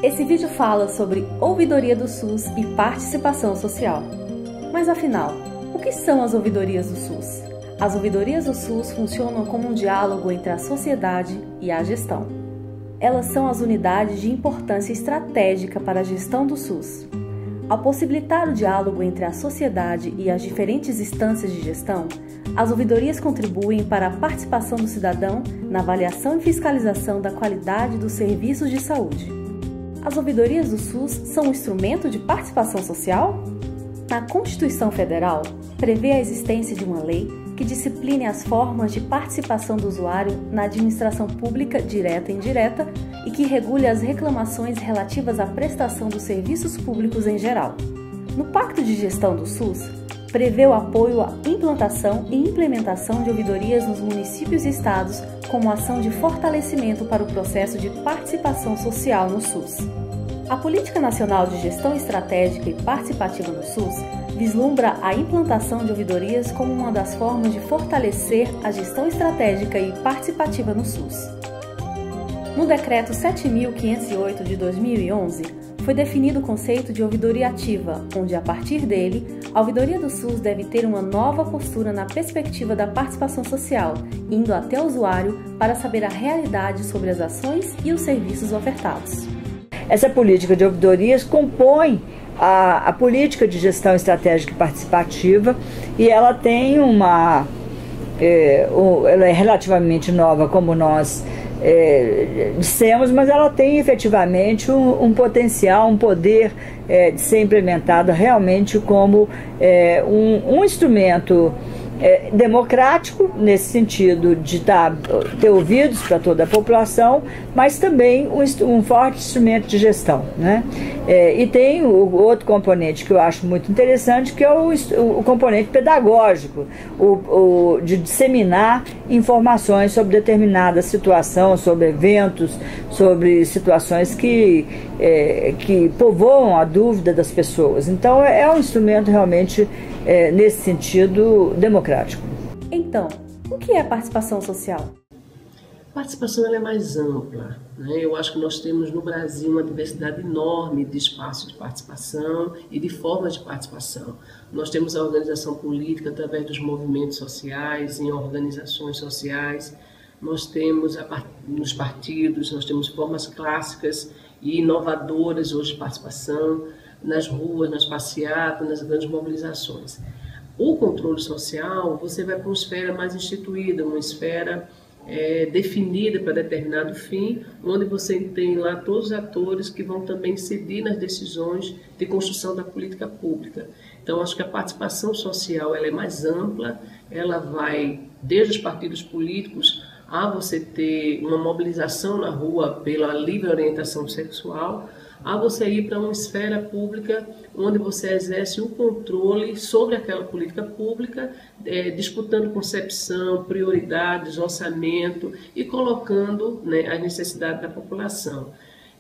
Esse vídeo fala sobre ouvidoria do SUS e participação social. Mas afinal, o que são as ouvidorias do SUS? As ouvidorias do SUS funcionam como um diálogo entre a sociedade e a gestão. Elas são as unidades de importância estratégica para a gestão do SUS. Ao possibilitar o diálogo entre a sociedade e as diferentes instâncias de gestão, as ouvidorias contribuem para a participação do cidadão na avaliação e fiscalização da qualidade dos serviços de saúde. As ouvidorias do SUS são um instrumento de participação social? A Constituição Federal prevê a existência de uma lei que discipline as formas de participação do usuário na administração pública direta e indireta e que regule as reclamações relativas à prestação dos serviços públicos em geral. No Pacto de Gestão do SUS, prevê o apoio à implantação e implementação de ouvidorias nos municípios e estados como ação de fortalecimento para o processo de participação social no SUS. A Política Nacional de Gestão Estratégica e Participativa no SUS vislumbra a implantação de ouvidorias como uma das formas de fortalecer a gestão estratégica e participativa no SUS. No Decreto 7.508 de 2011, foi definido o conceito de ouvidoria ativa, onde, a partir dele, a ouvidoria do SUS deve ter uma nova postura na perspectiva da participação social, indo até o usuário para saber a realidade sobre as ações e os serviços ofertados. Essa política de ouvidorias compõe a política de gestão estratégica e participativa e ela tem ela é relativamente nova, como nós dissemos, mas ela tem efetivamente um potencial, um poder de ser implementada realmente como um instrumento democrático, nesse sentido de ter ouvidos para toda a população, mas também um forte instrumento de gestão, né? E tem o outro componente que eu acho muito interessante, que é o componente pedagógico, de disseminar informações sobre determinada situação, sobre eventos, sobre situações que povoam a dúvida das pessoas. Então é um instrumento realmente, nesse sentido, democrático. Então, o que é participação social? A participação ela é mais ampla, né? Eu acho que nós temos no Brasil uma diversidade enorme de espaços de participação e de formas de participação. Nós temos a organização política através dos movimentos sociais, em organizações sociais, nós temos nos partidos, nós temos formas clássicas e inovadoras hoje de participação, nas ruas, nas passeatas, nas grandes mobilizações. O controle social, você vai para uma esfera mais instituída, uma esfera definida para determinado fim, onde você tem lá todos os atores que vão também incidir nas decisões de construção da política pública. Então, acho que a participação social ela é mais ampla, ela vai desde os partidos políticos a você ter uma mobilização na rua pela livre orientação sexual, a você ir para uma esfera pública onde você exerce o controle sobre aquela política pública, disputando concepção, prioridades, orçamento e colocando, né, as necessidades da população.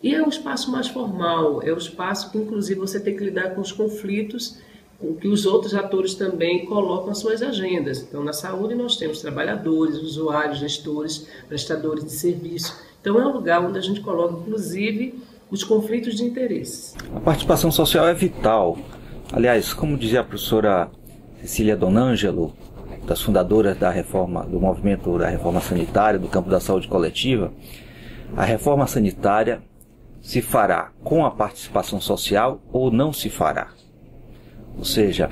E é um espaço mais formal, é um espaço que inclusive você tem que lidar com os conflitos com que os outros atores também colocam as suas agendas. Então, na saúde nós temos trabalhadores, usuários, gestores, prestadores de serviço. Então, é um lugar onde a gente coloca, inclusive, os conflitos de interesses. A participação social é vital. Aliás, como dizia a professora Cecília Donângelo, das fundadoras do movimento da reforma sanitária, do campo da saúde coletiva, a reforma sanitária se fará com a participação social ou não se fará. Ou seja,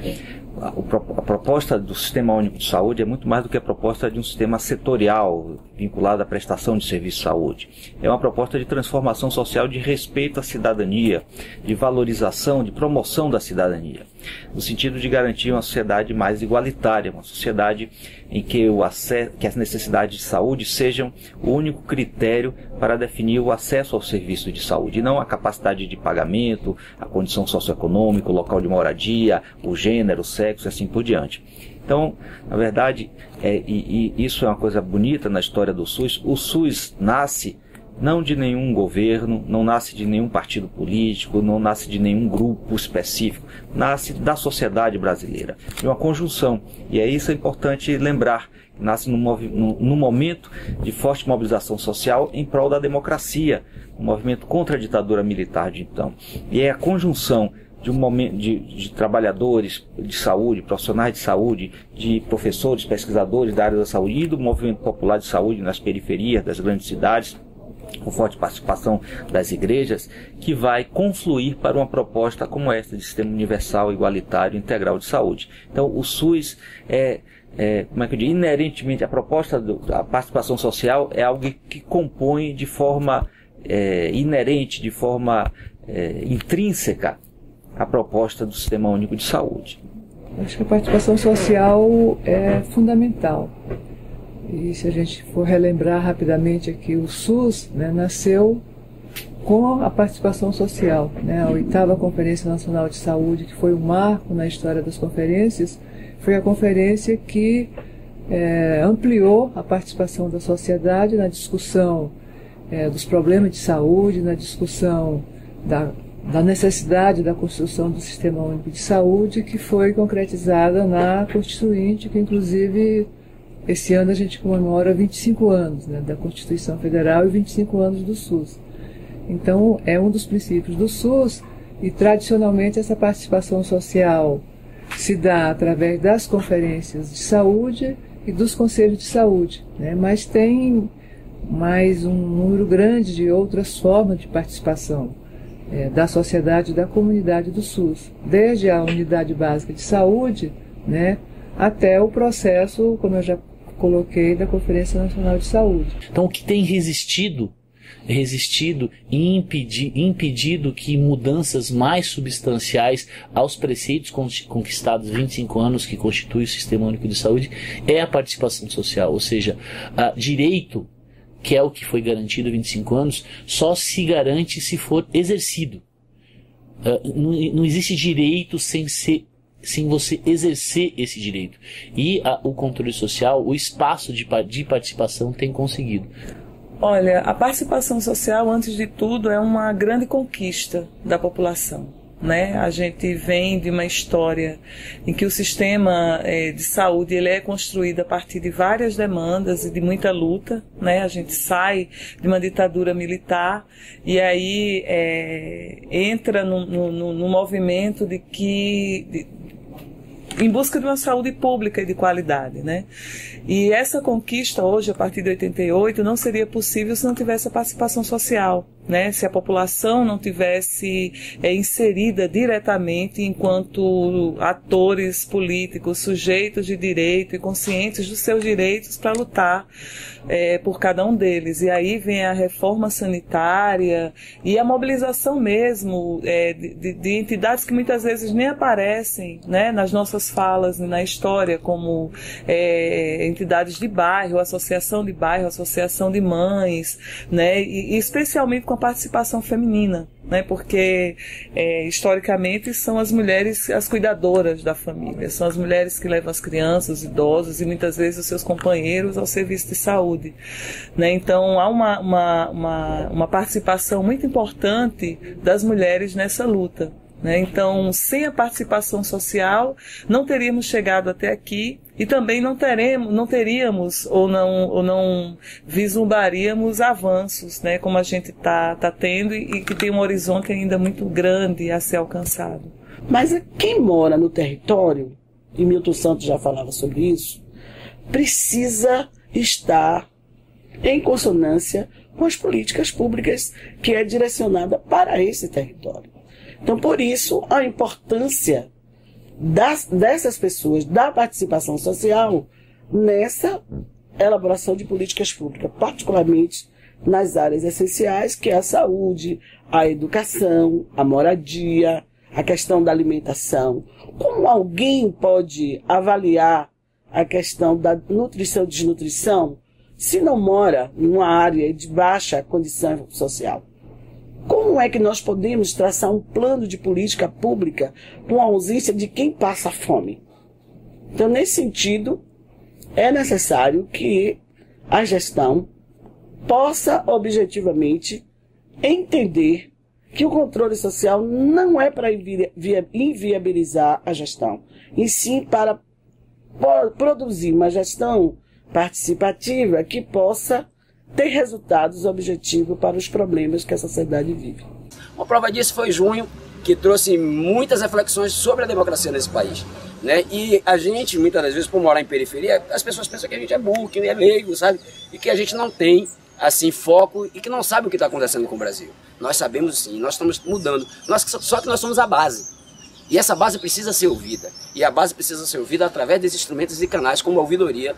a proposta do Sistema Único de Saúde é muito mais do que a proposta de um sistema setorial vinculado à prestação de serviço de saúde. É uma proposta de transformação social, de respeito à cidadania, de valorização, de promoção da cidadania, no sentido de garantir uma sociedade mais igualitária, uma sociedade em que que as necessidades de saúde sejam o único critério para definir o acesso ao serviço de saúde, e não a capacidade de pagamento, a condição socioeconômica, o local de moradia, o gênero, o sexo e assim por diante. Então, na verdade, e isso é uma coisa bonita na história do SUS. O SUS nasce não de nenhum governo, não nasce de nenhum partido político, não nasce de nenhum grupo específico, nasce da sociedade brasileira, de uma conjunção. E isso é importante lembrar, nasce num momento de forte mobilização social em prol da democracia, um movimento contra a ditadura militar de então. E é a conjunção de um momento de trabalhadores de saúde, profissionais de saúde, de professores, pesquisadores da área da saúde e do movimento popular de saúde nas periferias das grandes cidades, com forte participação das igrejas, que vai confluir para uma proposta como esta de sistema universal, igualitário, integral de saúde. Então o SUS como é que eu digo, inerentemente, a proposta da participação social é algo que compõe de forma inerente, de forma intrínseca a proposta do Sistema Único de Saúde. Acho que a participação social é fundamental. E se a gente for relembrar rapidamente aqui, o SUS, né, nasceu com a participação social. Né? A 8ª Conferência Nacional de Saúde, que foi um marco na história das conferências, foi a conferência que ampliou a participação da sociedade na discussão dos problemas de saúde, na discussão da necessidade da construção do Sistema Único de Saúde, que foi concretizada na Constituinte, que inclusive esse ano a gente comemora 25 anos, né, da Constituição Federal e 25 anos do SUS. Então é um dos princípios do SUS, e tradicionalmente essa participação social se dá através das conferências de saúde e dos conselhos de saúde, né, mas tem mais um número grande de outras formas de participação da sociedade e da comunidade do SUS, desde a unidade básica de saúde, né, até o processo, como eu já coloquei, da Conferência Nacional de Saúde. Então o que tem resistido e impedido que mudanças mais substanciais aos preceitos conquistados 25 anos que constitui o Sistema Único de Saúde é a participação social, ou seja, direito, que é o que foi garantido há 25 anos, só se garante se for exercido. Não existe direito sem você exercer esse direito. E o controle social, o espaço de participação tem conseguido. Olha, a participação social, antes de tudo, é uma grande conquista da população. Né? A gente vem de uma história em que o sistema de saúde ele é construído a partir de várias demandas e de muita luta, né? A gente sai de uma ditadura militar e aí entra no movimento em busca de uma saúde pública e de qualidade, né? E essa conquista hoje, a partir de 88, não seria possível se não tivesse a participação social, né? Se a população não tivesse inserida diretamente enquanto atores políticos, sujeitos de direito e conscientes dos seus direitos para lutar por cada um deles. E aí vem a reforma sanitária e a mobilização mesmo de entidades que muitas vezes nem aparecem, né, nas nossas falas, na história, como entidades de bairro, associação de bairro, associação de mães, né, e especialmente com a participação feminina, né, porque historicamente são as mulheres as cuidadoras da família, são as mulheres que levam as crianças, os idosos e muitas vezes os seus companheiros ao serviço de saúde, né? Então há uma participação muito importante das mulheres nessa luta, né? Então, sem a participação social, não teríamos chegado até aqui e também não teríamos ou não vislumbraríamos avanços, né, como a gente tá tendo e que tem um horizonte ainda muito grande a ser alcançado. Mas quem mora no território, e Milton Santos já falava sobre isso, precisa estar em consonância com as políticas públicas que é direcionada para esse território. Então, por isso, a importância dessas pessoas, da participação social, nessa elaboração de políticas públicas, particularmente nas áreas essenciais, que é a saúde, a educação, a moradia, a questão da alimentação. Como alguém pode avaliar a questão da nutrição e desnutrição se não mora numa área de baixa condição social? Como é que nós podemos traçar um plano de política pública com a ausência de quem passa fome? Então, nesse sentido, é necessário que a gestão possa objetivamente entender que o controle social não é para inviabilizar a gestão, e sim para produzir uma gestão participativa que possa ter resultados objetivos para os problemas que a sociedade vive. Uma prova disso foi junho, que trouxe muitas reflexões sobre a democracia nesse país, né? E a gente, muitas das vezes, por morar em periferia, as pessoas pensam que a gente é burro, que é leigo, sabe? E que a gente não tem, assim, foco e que não sabe o que está acontecendo com o Brasil. Nós sabemos sim, nós estamos mudando, só que nós somos a base. E essa base precisa ser ouvida. E a base precisa ser ouvida através desses instrumentos e canais como a ouvidoria,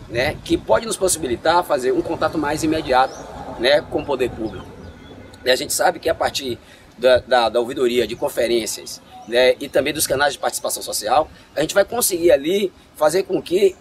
né? Que pode nos possibilitar fazer um contato mais imediato, né, com o poder público. E a gente sabe que a partir da ouvidoria, de conferências, né, e também dos canais de participação social, a gente vai conseguir ali fazer com que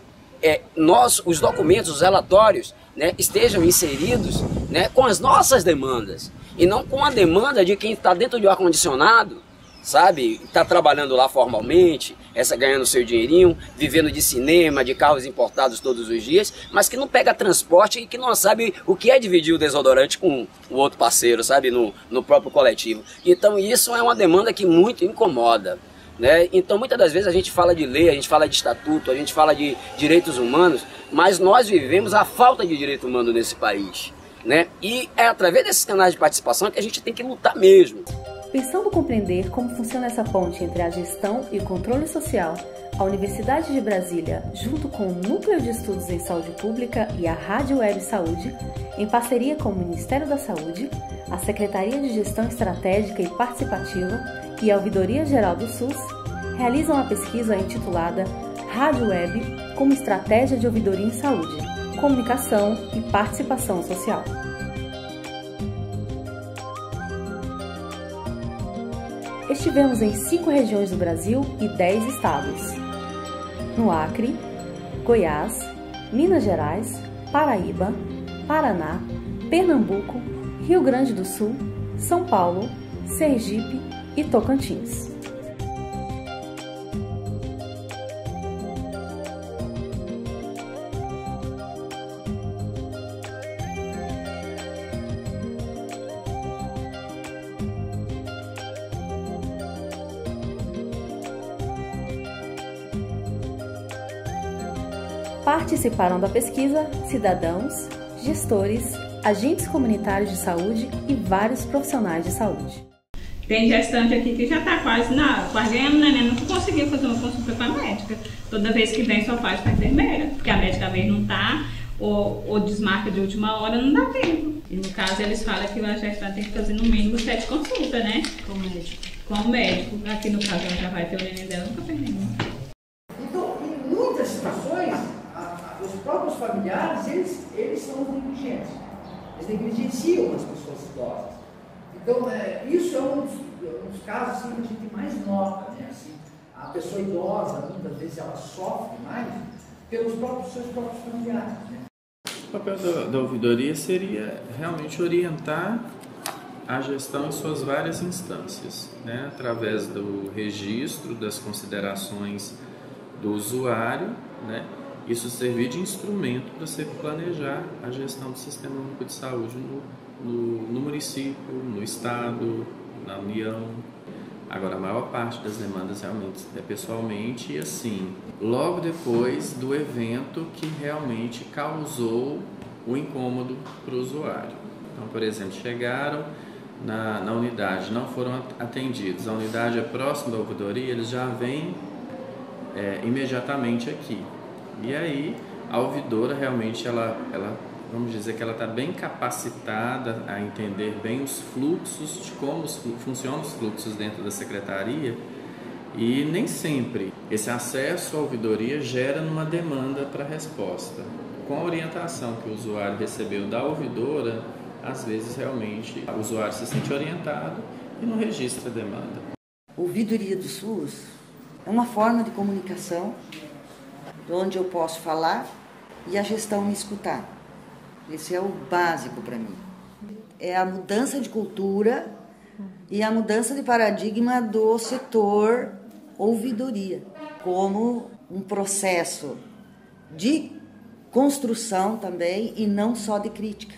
os documentos, os relatórios, né, estejam inseridos, né, com as nossas demandas e não com a demanda de quem está dentro de um ar-condicionado, sabe, está trabalhando lá formalmente, ganhando seu dinheirinho, vivendo de cinema, de carros importados todos os dias, mas que não pega transporte e que não sabe o que é dividir o desodorante com o outro parceiro, sabe, no próprio coletivo. Então isso é uma demanda que muito incomoda, né? Então muitas das vezes a gente fala de lei, a gente fala de estatuto, a gente fala de direitos humanos, mas nós vivemos a falta de direito humano nesse país, né? E é através desses canais de participação que a gente tem que lutar mesmo. Pensando compreender como funciona essa ponte entre a gestão e o controle social, a Universidade de Brasília, junto com o Núcleo de Estudos em Saúde Pública e a Rádio Web Saúde, em parceria com o Ministério da Saúde, a Secretaria de Gestão Estratégica e Participativa e a Ouvidoria Geral do SUS, realizam a pesquisa intitulada Rádio Web como Estratégia de Ouvidoria em Saúde, Comunicação e Participação Social. Estivemos em 5 regiões do Brasil e 10 estados. No Acre, Goiás, Minas Gerais, Paraíba, Paraná, Pernambuco, Rio Grande do Sul, São Paulo, Sergipe e Tocantins. Participaram da pesquisa cidadãos, gestores, agentes comunitários de saúde e vários profissionais de saúde. Tem gestante aqui que já está quase ganhando neném, não conseguiu fazer uma consulta com a médica. Toda vez que vem só faz com a enfermeira, porque a médica às vezes não está, ou desmarca de última hora, não dá tempo. E no caso eles falam que a gestante tem que fazer no mínimo 7 consultas, né? Com o médico. Com o médico. Aqui no caso ela já vai ter o neném dela, nunca fez nenhum. Então, em muitas situações, os próprios familiares, eles são os negligentes. Eles negligenciam as pessoas idosas. Então, isso é um dos casos assim, que a gente mais nota, né? Assim, a pessoa idosa, muitas vezes, ela sofre mais pelos seus próprios familiares. Né? O papel da ouvidoria seria realmente orientar a gestão em suas várias instâncias, né? Através do registro, das considerações do usuário, né? Isso servir de instrumento para você planejar a gestão do Sistema Único de Saúde no município, no estado, na União. Agora, a maior parte das demandas realmente é pessoalmente e assim, logo depois do evento que realmente causou o incômodo para o usuário. Então, por exemplo, chegaram na unidade, não foram atendidos, a unidade é próxima da ouvidoria, eles já vêm imediatamente aqui. E aí, a ouvidora realmente, ela vamos dizer que ela está bem capacitada a entender bem os fluxos, de como funcionam os fluxos dentro da secretaria, e nem sempre esse acesso à ouvidoria gera uma demanda para resposta. Com a orientação que o usuário recebeu da ouvidora, às vezes realmente o usuário se sente orientado e não registra a demanda. Ouvidoria do SUS é uma forma de comunicação onde eu posso falar e a gestão me escutar. Esse é o básico para mim. É a mudança de cultura e a mudança de paradigma do setor ouvidoria, como um processo de construção também e não só de crítica.